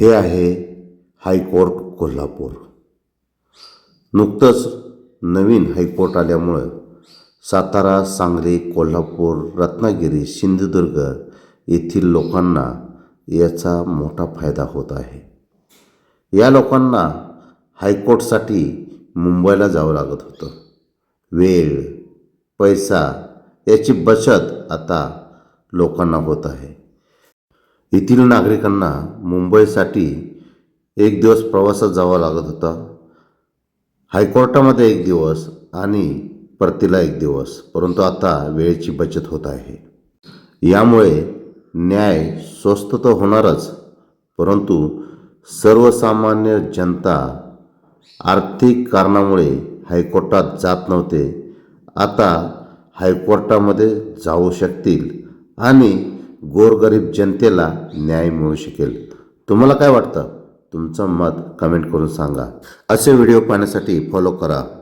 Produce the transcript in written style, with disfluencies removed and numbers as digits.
हे आहे हायकोर्ट कोल्हापूर. नुकतंच नवीन हायकोर्ट आल्यामुळं सातारा, सांगली, कोल्हापूर, रत्नागिरी, सिंधुदुर्ग येथील लोकांना याचा मोठा फायदा होत आहे. या लोकांना हायकोर्टसाठी मुंबईला जावं लागत होतं. वेळ, पैसा याची बचत आता लोकांना होत आहे. येथील नागरिकांना मुंबईसाठी एक दिवस प्रवासात जावं लागत होता. हायकोर्टामध्ये एक दिवस आणि परतीला एक दिवस, परंतु आता वेळेची बचत होत आहे. यामुळे न्याय स्वस्त तर होणारच, परंतु सर्वसामान्य जनता आर्थिक कारणामुळे हायकोर्टात जात नव्हते, आता हायकोर्टामध्ये जाऊ शकतील आणि गोरगरीब जनतेला न्याय मिळू शकेल. तुम्हाला काय वाटतं? तुमचं मत कमेंट करून सांगा. असे व्हिडिओ पाहण्यासाठी फॉलो करा